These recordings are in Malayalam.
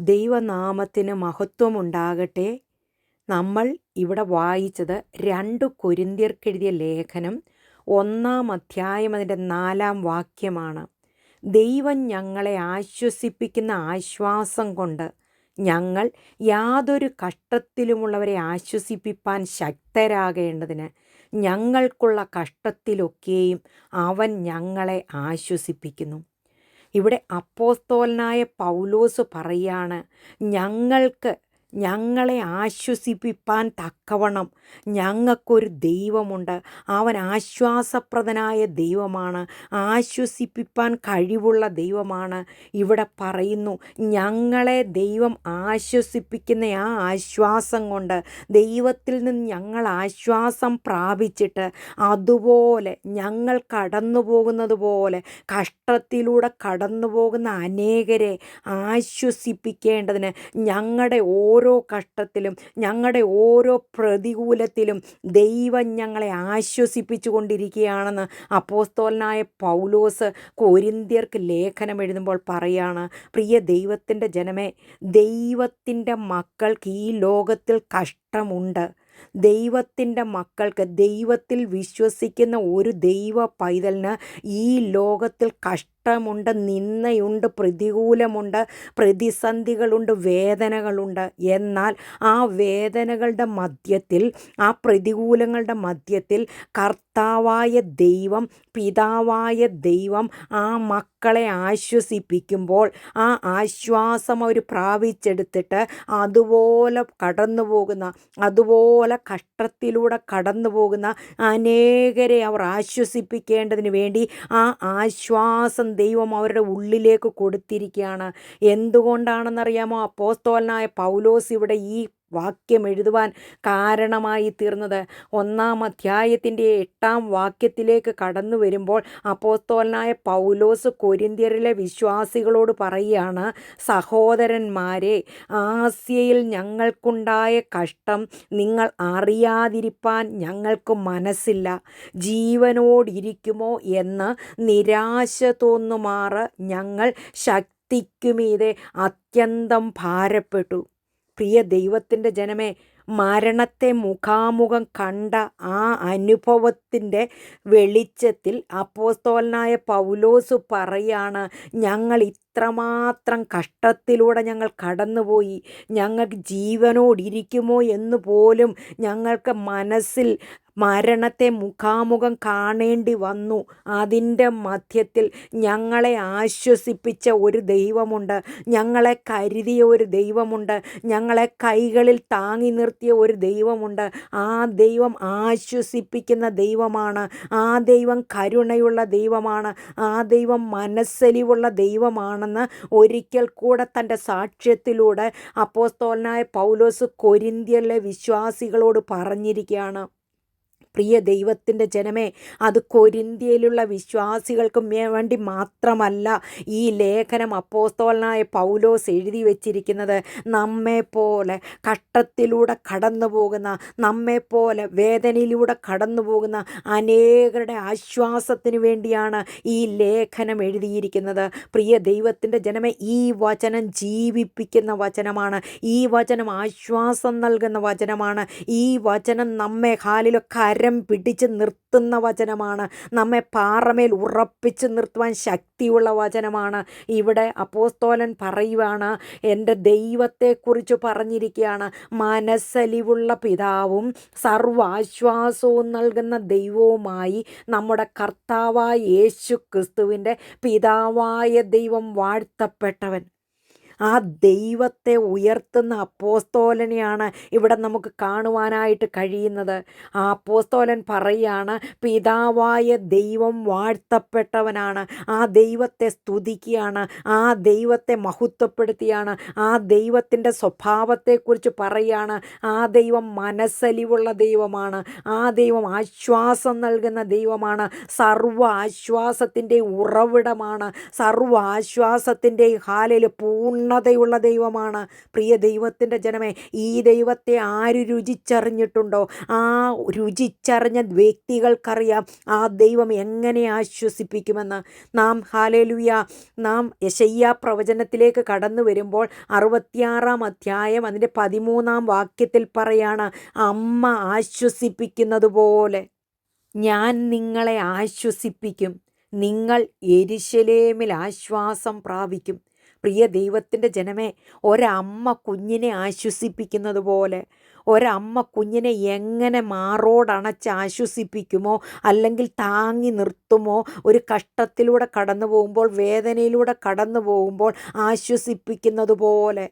ദൈവനാമത്തിന് മഹത്വമുണ്ടാകട്ടെ. നമ്മൾ ഇവിടെ വായിച്ചത് 2 കൊരിന്ത്യർക്കെഴുതിയ ലേഖനം 1-ാം അധ്യായം അതിൻ്റെ 4-ാം വാക്യമാണ്. ദൈവം ഞങ്ങളെ ആശ്വസിപ്പിക്കുന്ന ആശ്വാസം കൊണ്ട് ഞങ്ങൾ യാതൊരു കഷ്ടത്തിലുമുള്ളവരെ ആശ്വസിപ്പിപ്പാൻ ശക്തരാകേണ്ടതിന് ഞങ്ങൾക്കുള്ള കഷ്ടത്തിലൊക്കെയും അവൻ ഞങ്ങളെ ആശ്വസിപ്പിക്കുന്നു. ഇവിടെ അപ്പോസ്തലനായ പൗലോസ് പറയാണ്, ഞങ്ങളെ ആശ്വസിപ്പിപ്പാൻ തക്കവണ്ണം ഞങ്ങൾക്കൊരു ദൈവമുണ്ട്. അവൻ ആശ്വാസപ്രദനായ ദൈവമാണ്, ആശ്വസിപ്പിപ്പാൻ കഴിവുള്ള ദൈവമാണ്. ഇവിടെ പറയുന്നു, ഞങ്ങളെ ദൈവം ആശ്വസിപ്പിക്കുന്ന ആ ആശ്വാസം കൊണ്ട് ദൈവത്തിൽ നിന്ന് ഞങ്ങൾ ആശ്വാസം പ്രാപിച്ചിട്ട് അതുപോലെ ഞങ്ങൾ കടന്നു പോകുന്നത് പോലെ കഷ്ടത്തിലൂടെ കടന്നു പോകുന്ന അനേകരെ ആശ്വസിപ്പിക്കേണ്ടതിന് ഞങ്ങളുടെ ഓരോ കഷ്ടത്തിലും ഞങ്ങളുടെ ഓരോ പ്രതികൂലത്തിലും ദൈവം ഞങ്ങളെ ആശ്വസിപ്പിച്ചു കൊണ്ടിരിക്കുകയാണെന്ന് അപ്പോസ്തലനായ പൗലോസ് കൊരിന്ത്യർക്ക് ലേഖനം എഴുതുമ്പോൾ പറയാണ്. പ്രിയ ദൈവത്തിൻ്റെ ജനമേ, ദൈവത്തിൻ്റെ മക്കൾക്ക് ഈ ലോകത്തിൽ കഷ്ടമുണ്ട്. ദൈവത്തിൻ്റെ മക്കൾക്ക്, ദൈവത്തിൽ വിശ്വസിക്കുന്ന ഒരു ദൈവ പൈതലിന് ഈ ലോകത്തിൽ കഷ്ടമുണ്ട്, നിന്ദയുണ്ട്, പ്രതികൂലമുണ്ട്, പ്രതിസന്ധികളുണ്ട്, വേദനകളുണ്ട്. എന്നാൽ ആ വേദനകളുടെ മധ്യത്തിൽ, ആ പ്രതികൂലങ്ങളുടെ മധ്യത്തിൽ കർത്താവായ ദൈവം, പിതാവായ ദൈവം ആ മക്കളെ ആശ്വസിപ്പിക്കുമ്പോൾ ആ ആശ്വാസം അവർ പ്രാപിച്ചെടുത്തിട്ട് അതുപോലെ കടന്നു പോകുന്ന, അതുപോലെ കഷ്ടത്തിലൂടെ കടന്നു പോകുന്ന അനേകരെ അവർ ആശ്വസിപ്പിക്കേണ്ടതിന് വേണ്ടി ആ ആശ്വാസം ദൈവം അവരുടെ ഉള്ളിലേക്ക് കൊടുത്തിരിക്കുകയാണ്. എന്തുകൊണ്ടാണെന്നറിയാമോ അപ്പോസ്തലനായ പൗലോസ് ഇവിടെ ഈ വാക്യം എഴുതുവാൻ കാരണമായി തീർന്നത്? 1-ാം അധ്യായത്തിൻ്റെ 8-ാം വാക്യത്തിലേക്ക് കടന്നു വരുമ്പോൾ അപ്പോസ്തലനായ പൗലോസ് കൊരിന്ത്യരിലെ വിശ്വാസികളോട് പറയുകയാണ്, സഹോദരന്മാരെ, ആസ്യയിൽ ഞങ്ങൾക്കുണ്ടായ കഷ്ടം നിങ്ങൾ അറിയാതിരിപ്പാൻ ഞങ്ങൾക്ക് മനസ്സില്ല. ജീവനോടിരിക്കുമോ എന്ന് നിരാശ തോന്നുമാറ് ഞങ്ങൾ ശക്തിക്കുമീതെ അത്യന്തം ഭാരപ്പെട്ടു. പ്രിയ ദൈവത്തിൻ്റെ ജനമേ, മരണത്തെ മുഖാമുഖം കണ്ട ആ അനുഭവത്തിൻ്റെ വെളിച്ചത്തിൽ അപ്പോസ്തലനായ പൗലോസ് പറയാണ്, ഞങ്ങൾ ഇത്രമാത്രം കഷ്ടത്തിലൂടെ ഞങ്ങൾ കടന്നുപോയി, ഞങ്ങൾക്ക് ജീവനോടിരിക്കുമോ എന്ന് പോലും ഞങ്ങൾക്ക് മനസ്സിൽ മരണത്തെ മുഖാമുഖം കാണേണ്ടി വന്നു. അതിൻ്റെ മധ്യത്തിൽ ഞങ്ങളെ ആശ്വസിപ്പിച്ച ഒരു ദൈവമുണ്ട്, ഞങ്ങളെ കരുതിയ ഒരു ദൈവമുണ്ട്, ഞങ്ങളെ കൈകളിൽ താങ്ങി നിർത്തിയ ഒരു ദൈവമുണ്ട്. ആ ദൈവം ആശ്വസിപ്പിക്കുന്ന ദൈവമാണ്, ആ ദൈവം കരുണയുള്ള ദൈവമാണ്, ആ ദൈവം മനസ്സലിവുള്ള ദൈവമാണെന്ന് ഒരിക്കൽ കൂടെ തൻ്റെ സാക്ഷ്യത്തിലൂടെ അപ്പോസ്തലനായ പൗലോസ് കൊരിന്ത്യയിലെ വിശ്വാസികളോട് പറഞ്ഞിരിക്കുകയാണ്. പ്രിയ ദൈവത്തിൻ്റെ ജനമേ, അത് കൊരിന്ത്യയിലുള്ള വിശ്വാസികൾക്ക് വേണ്ടി മാത്രമല്ല ഈ ലേഖനം അപ്പോസ്തലനായ പൗലോസ് എഴുതി വച്ചിരിക്കുന്നത്. നമ്മെപ്പോലെ കഷ്ടത്തിലൂടെ കടന്നു പോകുന്ന, നമ്മെപ്പോലെ വേദനയിലൂടെ കടന്നു പോകുന്ന അനേകരുടെ ആശ്വാസത്തിന് വേണ്ടിയാണ് ഈ ലേഖനം എഴുതിയിരിക്കുന്നത്. പ്രിയ ദൈവത്തിൻ്റെ ജനമേ, ഈ വചനം ജീവിപ്പിക്കുന്ന വചനമാണ്, ഈ വചനം ആശ്വാസം നൽകുന്ന വചനമാണ്, ഈ വചനം നമ്മെ കാലിലൊക്കെ പിടിച്ച് നിർത്തുന്ന വചനമാണ്, നമ്മെ പാറമേൽ ഉറപ്പിച്ച് നിർത്തുവാൻ ശക്തിയുള്ള വചനമാണ്. ഇവിടെ അപ്പോസ്തലൻ പറയുവാണ്, എൻ്റെ ദൈവത്തെക്കുറിച്ച് പറഞ്ഞിരിക്കുകയാണ്, മനസ്സലിവുള്ള പിതാവും സർവ്വാശ്വാസവും നൽകുന്ന ദൈവവുമായി നമ്മുടെ കർത്താവായ യേശു ക്രിസ്തുവിൻ്റെ പിതാവായ ദൈവം വാഴ്ത്തപ്പെട്ടവൻ. ആ ദൈവത്തെ ഉയർത്തുന്ന അപ്പോസ്തലനെയാണ് ഇവിടെ നമുക്ക് കാണുവാനായിട്ട് കഴിയുന്നത്. ആ അപ്പോസ്തലൻ പറയാണ്, പിതാവായ ദൈവം വാഴ്ത്തപ്പെട്ടവനാണ്. ആ ദൈവത്തെ സ്തുതിക്കുകയാണ്, ആ ദൈവത്തെ മഹത്വപ്പെടുത്തിയാണ്, ആ ദൈവത്തിൻ്റെ സ്വഭാവത്തെക്കുറിച്ച് പറയുകയാണ്. ആ ദൈവം മനസ്സലിവുള്ള ദൈവമാണ്, ആ ദൈവം ആശ്വാസം നൽകുന്ന ദൈവമാണ്, സർവ്വ ആശ്വാസത്തിൻ്റെ ഉറവിടമാണ്, സർവ്വ ആശ്വാസത്തിൻ്റെ ഹാലയിൽ പൂർണ്ണ പൂർണ്ണതയുള്ള ദൈവമാണ്. പ്രിയ ദൈവത്തിൻ്റെ ജനമേ, ഈ ദൈവത്തെ ആര് രുചിച്ചറിഞ്ഞിട്ടുണ്ടോ, ആ രുചിച്ചറിഞ്ഞ വ്യക്തികൾക്കറിയാം ആ ദൈവം എങ്ങനെ ആശ്വസിപ്പിക്കുമെന്ന്. നാം ഹല്ലേലൂയ, നാം യെശയ്യാ പ്രവചനത്തിലേക്ക് കടന്നു വരുമ്പോൾ 66 അധ്യായം അതിൻ്റെ 13 വാക്യത്തിൽ പറയാണ്, അമ്മ ആശ്വസിപ്പിക്കുന്നത് പോലെ ഞാൻ നിങ്ങളെ ആശ്വസിപ്പിക്കും, നിങ്ങൾ യെരൂശലേമിൽ ആശ്വാസം പ്രാപിക്കും. പ്രിയ ദൈവത്തിൻ്റെ ജനമേ, ഒരമ്മ കുഞ്ഞിനെ ആശ്വസിപ്പിക്കുന്നത് പോലെ, ഒരമ്മ കുഞ്ഞിനെ എങ്ങനെ മാറോടണച്ച് ആശ്വസിപ്പിക്കുമോ, അല്ലെങ്കിൽ താങ്ങി നിർത്തുമോ, ഒരു കഷ്ടത്തിലൂടെ കടന്നു പോകുമ്പോൾ, വേദനയിലൂടെ കടന്നു പോകുമ്പോൾ ആശ്വസിപ്പിക്കുന്നത് പോലെ,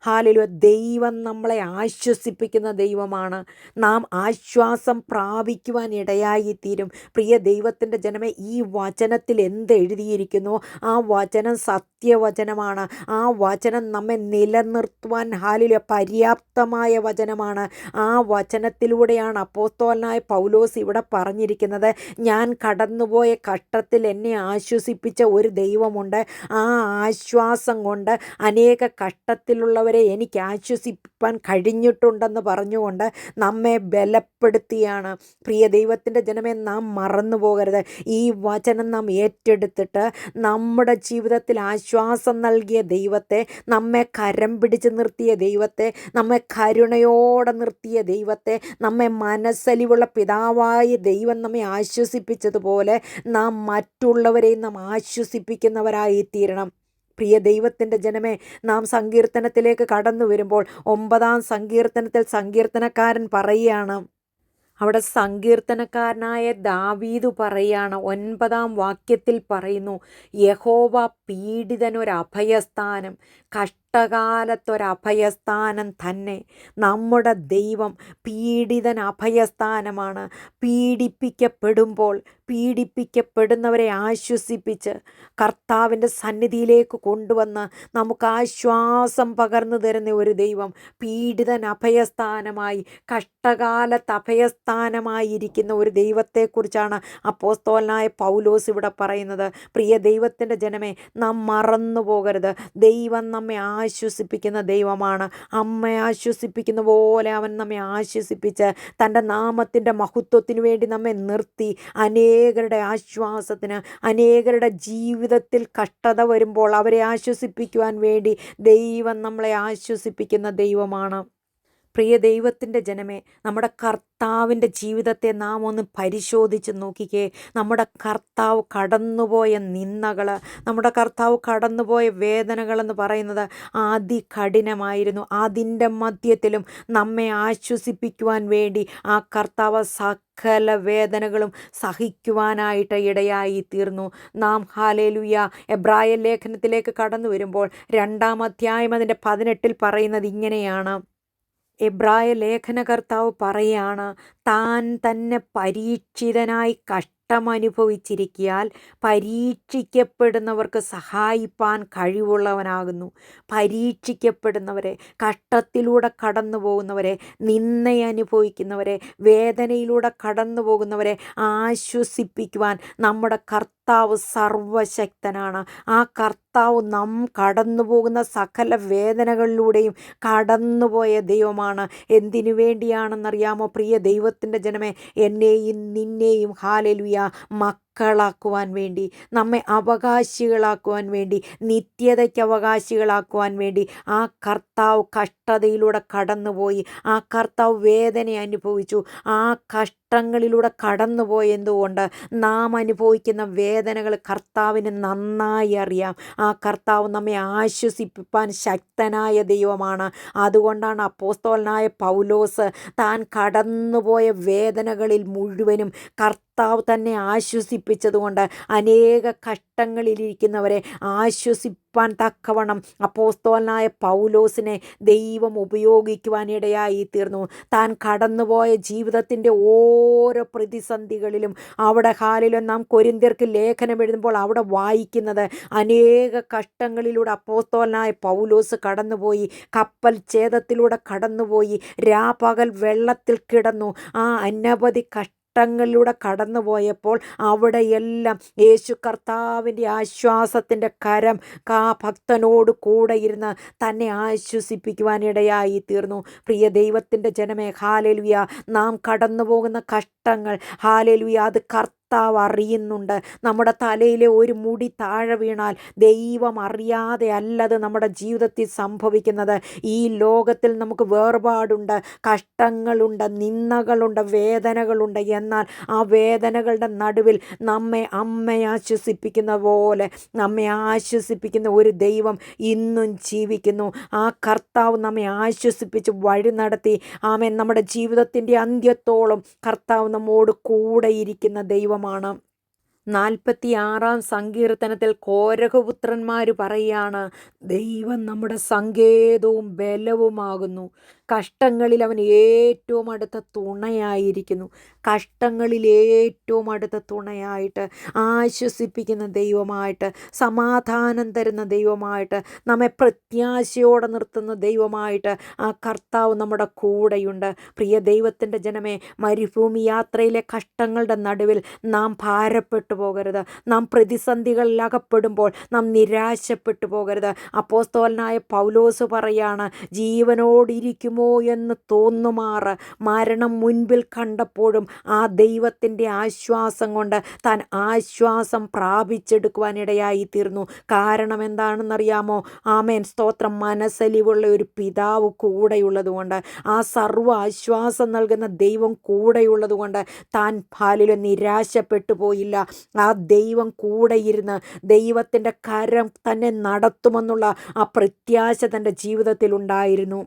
ഹല്ലേലൂയ, ദൈവം നമ്മളെ ആശ്വസിപ്പിക്കുന്ന ദൈവമാണ്. നാം ആശ്വാസം പ്രാപിക്കുവാൻ ഇടയായിത്തീരും. പ്രിയ ദൈവത്തിൻ്റെ ജനമേ, ഈ വചനത്തിൽ എന്ത് എഴുതിയിരിക്കുന്നു, ആ വചനം സത്യവചനമാണ്. ആ വചനം നമ്മെ നിലനിർത്തുവാൻ ഹല്ലേലൂയ പര്യാപ്തമായ വചനമാണ്. ആ വചനത്തിലൂടെയാണ് അപ്പോസ്തലനായ പൗലോസ് ഇവിടെ പറഞ്ഞിരിക്കുന്നത്, ഞാൻ കടന്നുപോയ കഷ്ടത്തിൽ എന്നെ ആശ്വസിപ്പിച്ച ഒരു ദൈവമുണ്ട്. ആ ആശ്വാസം കൊണ്ട് അനേക കഷ്ടത്തിലുള്ളവരെ എനിക്ക് ആശ്വസിപ്പാൻ കഴിഞ്ഞിട്ടുണ്ടെന്ന് പറഞ്ഞുകൊണ്ട് നമ്മെ ബലപ്പെടുത്തിയാണ്. പ്രിയ ദൈവത്തിൻ്റെ ജനമേ, നാം മറന്നു പോകരുത്. ഈ വചനം നാം ഏറ്റെടുത്തിട്ട് നമ്മുടെ ജീവിതത്തിൽ ആശ്വാസം നൽകിയ ദൈവത്തെ, നമ്മെ കരം പിടിച്ച് നിർത്തിയ ദൈവത്തെ, നമ്മെ കരുണയോടെ നിർത്തിയ ദൈവത്തെ, നമ്മെ മനസ്സലിവുള്ള പിതാവായ ദൈവം നമ്മെ ആശ്വസിപ്പിച്ചതുപോലെ നാം മറ്റുള്ളവരെയും നാം ആശ്വസിപ്പിക്കുന്നവരായി തീരണം. പ്രിയ ദൈവത്തിൻ്റെ ജനമേ, നാം സങ്കീർത്തനത്തിലേക്ക് കടന്നു വരുമ്പോൾ 9 സങ്കീർത്തനത്തിൽ സങ്കീർത്തനക്കാരൻ പറയുകയാണ്, അവിടെ സങ്കീർത്തനക്കാരനായ ദാവീദ് പറയാണ്, 9 വാക്യത്തിൽ പറയുന്നു, യഹോവ പീഡിതനൊരഭയസ്ഥാനം, കഷ്ടകാലത്തൊരഭയസ്ഥാനം തന്നെ. നമ്മുടെ ദൈവം പീഡിതൻ അഭയസ്ഥാനമാണ്. പീഡിപ്പിക്കപ്പെടുന്നവരെ ആശ്വസിപ്പിച്ച് കർത്താവിൻ്റെ സന്നിധിയിലേക്ക് കൊണ്ടുവന്ന് നമുക്ക് ആശ്വാസം പകർന്നു തരുന്ന ഒരു ദൈവം, പീഡിതൻ അഭയസ്ഥാനമായി, കഷ്ടകാലത്ത് അഭയസ്ഥാനമായിരിക്കുന്ന ഒരു ദൈവത്തെക്കുറിച്ചാണ് അപ്പോസ്തലനായ പൗലോസ് ഇവിടെ പറയുന്നത്. പ്രിയ ദൈവത്തിൻ്റെ ജനമേ, നാം മറന്നു പോകരുത്. ദൈവം നമ്മെ ആശ്വസിപ്പിക്കുന്ന ദൈവമാണ്. അമ്മയെ ആശ്വസിപ്പിക്കുന്ന പോലെ അവൻ നമ്മെ ആശ്വസിപ്പിച്ച് തൻ്റെ നാമത്തിൻ്റെ മഹത്വത്തിനു വേണ്ടി നമ്മെ നിർത്തി അനേകരുടെ ആശ്വാസത്തിന്, അനേകരുടെ ജീവിതത്തിൽ കഷ്ടത വരുമ്പോൾ അവരെ ആശ്വസിപ്പിക്കുവാൻ വേണ്ടി ദൈവം നമ്മളെ ആശ്വസിപ്പിക്കുന്ന ദൈവമാണ്. പ്രിയ ദൈവത്തിൻ്റെ ജനമേ, നമ്മുടെ കർത്താവിൻ്റെ ജീവിതത്തെ നാം ഒന്ന് പരിശോധിച്ച് നോക്കിക്കേ. നമ്മുടെ കർത്താവ് കടന്നുപോയ നിന്ദകൾ, നമ്മുടെ കർത്താവ് കടന്നുപോയ വേദനകളെന്ന് പറയുന്നത് അതികഠിനമായിരുന്നു. അതിൻ്റെ മധ്യത്തിലും നമ്മെ ആശ്വസിപ്പിക്കുവാൻ വേണ്ടി ആ കർത്താവ് സകല വേദനകളും സഹിക്കുവാനായിട്ട് ഇടയായി തീർന്നു. നാം ഹല്ലേലൂയ എബ്രായ ലേഖനത്തിലേക്ക് കടന്നു വരുമ്പോൾ 2 അധ്യായം അതിൻ്റെ 18 പറയുന്നത് ഇങ്ങനെയാണ്. എബ്രായ ലേഖനകർത്താവ് പറയാണ്, താൻ തന്നെ പരീക്ഷിതനായി കഷ്ടമനുഭവിച്ചിരിക്കയാൽ പരീക്ഷിക്കപ്പെടുന്നവർക്ക് സഹായിപ്പാൻ കഴിവുള്ളവനാകുന്നു. പരീക്ഷിക്കപ്പെടുന്നവരെ, കഷ്ടത്തിലൂടെ കടന്നു പോകുന്നവരെ, നിന്ദയനുഭവിക്കുന്നവരെ, വേദനയിലൂടെ കടന്നു പോകുന്നവരെ ആശ്വസിപ്പിക്കുവാൻ നമ്മുടെ കർത്താവ് സർവശക്തനാണ്. ആ കർത്താവ് നാം കടന്നു പോകുന്ന സകല വേദനകളിലൂടെയും കടന്നുപോയ ദൈവമാണ്. എന്തിനു വേണ്ടിയാണെന്നറിയാമോ പ്രിയ ദൈവത്തിൻ്റെ ജനമേ, എന്നെയും നിന്നെയും ഹല്ലേലൂയ മക്കളാക്കുവാൻ വേണ്ടി, നമ്മെ അവകാശികളാക്കുവാൻ വേണ്ടി, നിത്യതയ്ക്ക് അവകാശികളാക്കുവാൻ വേണ്ടി ആ കർത്താവ് കഷ്ടതയിലൂടെ കടന്നുപോയി. ആ കർത്താവ് വേദന അനുഭവിച്ചു. ആ കഷ്ടങ്ങളിലൂടെ കടന്നുപോയതുകൊണ്ട് നാം അനുഭവിക്കുന്ന വേദനകൾ കർത്താവിന് നന്നായി അറിയാം. ആ കർത്താവ് നമ്മെ ആശ്വസിപ്പിപ്പാൻ ശക്തനായ ദൈവമാണ്. അതുകൊണ്ടാണ് അപ്പോസ്തലനായ പൗലോസ് താൻ കടന്നുപോയ വേദനകളിൽ മുഴുവനും കർത്താവ് തന്നെ ആശ്വസിപ്പിച്ചതുകൊണ്ട് അനേക കഷ്ടങ്ങളിലിരിക്കുന്നവരെ ആശ്വസിപ്പാൻ തക്കവണ്ണം അപ്പോസ്തലനായ പൗലോസിനെ ദൈവം ഉപയോഗിക്കുവാനിടയായി തീർന്നു. താൻ കടന്നുപോയ ജീവിതത്തിൻ്റെ ഓരോ പ്രതിസന്ധികളിലും അവിടെ ഹാലിലും നാം കൊരിന്ത്യർക്ക് ലേഖനം എഴുതുമ്പോൾ അവിടെ വായിക്കുന്നത് അനേക കഷ്ടങ്ങളിലൂടെ അപ്പോസ്തലനായ പൗലോസ് കടന്നുപോയി. കപ്പൽ ഛേദത്തിലൂടെ കടന്നുപോയി. രാപകൽ വെള്ളത്തിൽ കിടന്നു. ആ അനവധി കഷ്ടങ്ങളിലൂടെ കടന്നു പോയപ്പോൾ അവിടെയെല്ലാം യേശു കർത്താവിൻ്റെ ആശ്വാസത്തിൻ്റെ കരം ഭക്തനോട് കൂടെ ഇരുന്ന് തന്നെ ആശ്വസിപ്പിക്കുവാനിടയായി തീർന്നു. പ്രിയ ദൈവത്തിൻ്റെ ജനമേ, ഹാലേലുയ, നാം കടന്നു പോകുന്ന കഷ്ടങ്ങൾ, ഹാലേലുയ, അത് കർത്താവ് അറിയുന്നുണ്ട്. നമ്മുടെ തലയിലെ ഒരു മുടി താഴെ വീണാൽ ദൈവം അറിയാതെ അല്ലത് നമ്മുടെ ജീവിതത്തിൽ സംഭവിക്കുന്നത്. ഈ ലോകത്തിൽ നമുക്ക് വേർപാടുണ്ട്, കഷ്ടങ്ങളുണ്ട്, നിന്ദകളുണ്ട്, വേദനകളുണ്ട്. എന്നാൽ ആ വേദനകളുടെ നടുവിൽ നമ്മെ ആശ്വസിപ്പിക്കുന്ന പോലെ നമ്മെ ആശ്വസിപ്പിക്കുന്ന ഒരു ദൈവം ഇന്നും ജീവിക്കുന്നു. ആ കർത്താവ് നമ്മെ ആശ്വസിപ്പിച്ച് വഴി നടത്തി, ആമേൻ, നമ്മുടെ ജീവിതത്തിൻ്റെ അന്ത്യത്തോളം കർത്താവ് നമ്മോട് കൂടെ ഇരിക്കുന്ന ദൈവമാണ്. 46-ാം സങ്കീർത്തനത്തിൽ കോരഹപുത്രന്മാർ പറയുകയാണ്, ദൈവം നമ്മുടെ സങ്കേതവും ബലവുമാകുന്നു, കഷ്ടങ്ങളിൽ അവൻ ഏറ്റവും അടുത്ത തുണയായിരിക്കുന്നു. കഷ്ടങ്ങളിൽ ഏറ്റവും അടുത്ത തുണയായിട്ട്, ആശ്വസിപ്പിക്കുന്ന ദൈവമായിട്ട്, സമാധാനം തരുന്ന ദൈവമായിട്ട്, നമ്മെ പ്രത്യാശയോടെ നിർത്തുന്ന ദൈവമായിട്ട് ആ കർത്താവ് നമ്മുടെ കൂടെയുണ്ട്. പ്രിയ ദൈവത്തിൻ്റെ ജനമേ, മരുഭൂമി യാത്രയിലെ കഷ്ടങ്ങളുടെ നടുവിൽ നാം ഭാരപ്പെട്ടു പോകരുത്. നാം പ്രതിസന്ധികളിൽ അകപ്പെടുമ്പോൾ നാം നിരാശപ്പെട്ടു പോകരുത്. അപ്പോസ്തലനായ പൗലോസ് പറയാണ്, ജീവനോടിരിക്കുമോ എന്ന് തോന്നുമാറ് മരണം മുൻപിൽ കണ്ടപ്പോഴും ആ ദൈവത്തിൻ്റെ ആശ്വാസം കൊണ്ട് താൻ ആശ്വാസം പ്രാപിച്ചെടുക്കുവാനിടയായി തീർന്നു. കാരണം എന്താണെന്നറിയാമോ? ആമേൻ, സ്തോത്രം. മനസ്സലിവുള്ള ഒരു പിതാവ് കൂടെയുള്ളതുകൊണ്ട്, ആ സർവ്വ ആശ്വാസം നൽകുന്ന ദൈവം കൂടെയുള്ളതുകൊണ്ട് താൻ ഭാലിൽ നിരാശപ്പെട്ടു പോയില്ല. ആ ദൈവം കൂടെ ഇരുന്ന് ദൈവത്തിൻ്റെ കരം തന്നെ നടത്തുമെന്നുള്ള ആ പ്രത്യാശ തൻ്റെ ജീവിതത്തിൽ ഉണ്ടായിരുന്നു.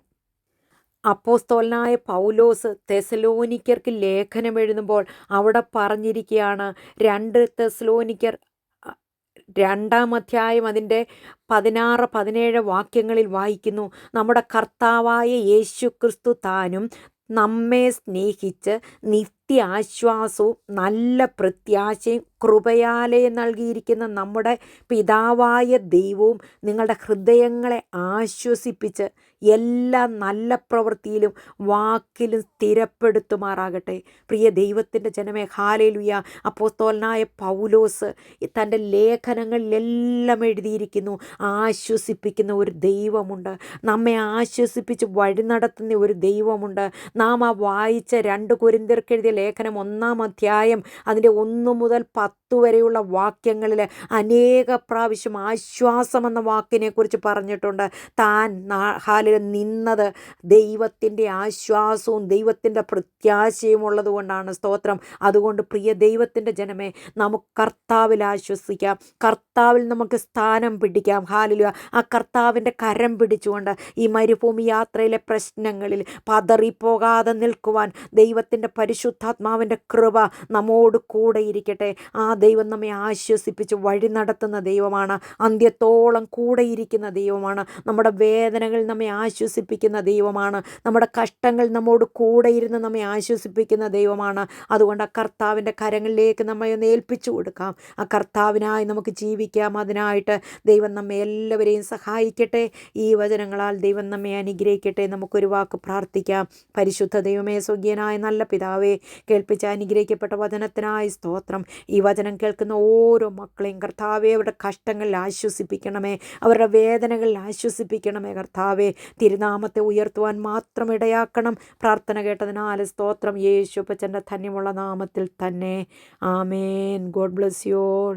അപ്പോസ്തലനായ പൗലോസ് തെസലോനിക്കർക്ക് ലേഖനം എഴുതുമ്പോൾ അവിടെ പറഞ്ഞിരിക്കുകയാണ്, 2 തെസലോനിക്കർ 2-ാം അധ്യായം അതിൻ്റെ 16-17 വാക്യങ്ങളിൽ വായിക്കുന്നു, നമ്മുടെ കർത്താവായ യേശുക്രിസ്തു താനും നമ്മെ സ്നേഹിച്ച് നിത്യ ആശ്വാസവും നല്ല പ്രത്യാശയും കൃപയാലെ നൽകിയിരിക്കുന്ന നമ്മുടെ പിതാവായ ദൈവവും നിങ്ങളുടെ ഹൃദയങ്ങളെ ആശ്വസിപ്പിച്ച് എല്ലാ നല്ല പ്രവൃത്തിയിലും വാക്കിലും സ്ഥിരപ്പെടുത്തുമാറാകട്ടെ. പ്രിയ ദൈവത്തിൻ്റെ ജനമേ, ഹല്ലേലൂയ. അപ്പോസ്തലനായ പൗലോസ് തൻ്റെ ലേഖനങ്ങളിലെല്ലാം എഴുതിയിരിക്കുന്നു, ആശ്വസിപ്പിക്കുന്ന ഒരു ദൈവമുണ്ട്, നമ്മെ ആശ്വസിപ്പിച്ച് വഴി നടത്തുന്ന ഒരു ദൈവമുണ്ട്. നാം ആ വായിച്ച 2 കൊരിന്ത്യർക്ക് എഴുതിയ ലേഖനം 1-ാം അധ്യായം അതിൻ്റെ 1 മുതൽ 10 വരെയുള്ള വാക്യങ്ങളിൽ അനേക പ്രാവശ്യം ആശ്വാസം എന്ന വാക്കിനെക്കുറിച്ച് പറഞ്ഞിട്ടുണ്ട്. താൻ നിന്നത് ദൈവത്തിൻ്റെ ആശ്വാസവും ദൈവത്തിൻ്റെ പ്രത്യാശയും ഉള്ളതുകൊണ്ടാണ്. സ്തോത്രം. അതുകൊണ്ട് പ്രിയ ദൈവത്തിൻ്റെ ജനമേ, നമുക്ക് കർത്താവിൽ ആശ്വസിക്കാം, കർത്താവിൽ നമുക്ക് സ്ഥാനം പിടിക്കാം. ഹല്ലേലൂയ. ആ കർത്താവിൻ്റെ കരം പിടിച്ചുകൊണ്ട് ഈ മരുഭൂമി യാത്രയിലെ പ്രശ്നങ്ങളിൽ പതറിപ്പോകാതെ നിൽക്കുവാൻ ദൈവത്തിൻ്റെ പരിശുദ്ധാത്മാവിൻ്റെ കൃപ നമ്മോട് കൂടെ ഇരിക്കട്ടെ. ആ ദൈവം നമ്മെ ആശ്വസിപ്പിച്ച് വഴി നടത്തുന്ന ദൈവമാണ്, അന്ത്യത്തോളം കൂടെ ഇരിക്കുന്ന ദൈവമാണ്, നമ്മുടെ വേദനകൾ നമ്മെ ആശ്വസിപ്പിക്കുന്ന ദൈവമാണ്, നമ്മുടെ കഷ്ടങ്ങൾ നമ്മോട് കൂടെ ഇരുന്ന് നമ്മെ ആശ്വസിപ്പിക്കുന്ന ദൈവമാണ്. അതുകൊണ്ട് ആ കർത്താവിൻ്റെ കരങ്ങളിലേക്ക് നമ്മെ ഒന്ന് ഏൽപ്പിച്ചു കൊടുക്കാം. ആ കർത്താവിനായി നമുക്ക് ജീവിക്കാം. അതിനായിട്ട് ദൈവം നമ്മെ എല്ലാവരെയും സഹായിക്കട്ടെ. ഈ വചനങ്ങളാൽ ദൈവം നമ്മെ അനുഗ്രഹിക്കട്ടെ. നമുക്കൊരു വാക്ക് പ്രാർത്ഥിക്കാം. പരിശുദ്ധ ദൈവമേ, സ്വർഗീയനായ നല്ല പിതാവേ, കേൾപ്പിച്ച അനുഗ്രഹിക്കപ്പെട്ട വചനത്തിനായി സ്തോത്രം. ഈ വചനം കേൾക്കുന്ന ഓരോ മക്കളെയും കർത്താവേ, അവരുടെ കഷ്ടങ്ങളിൽ ആശ്വസിപ്പിക്കണമേ, അവരുടെ വേദനകളിൽ ആശ്വസിപ്പിക്കണമേ. കർത്താവേ, തിരുനാമത്തെ ഉയർത്തുവാൻ മാത്രം ഇടയാക്കണം. പ്രാർത്ഥന കേട്ടതിനാൽ സ്തോത്രം. യേശുപ്പച്ചൻ്റെ ധന്യമുള്ള നാമത്തിൽ തന്നെ. Amen. God bless you all.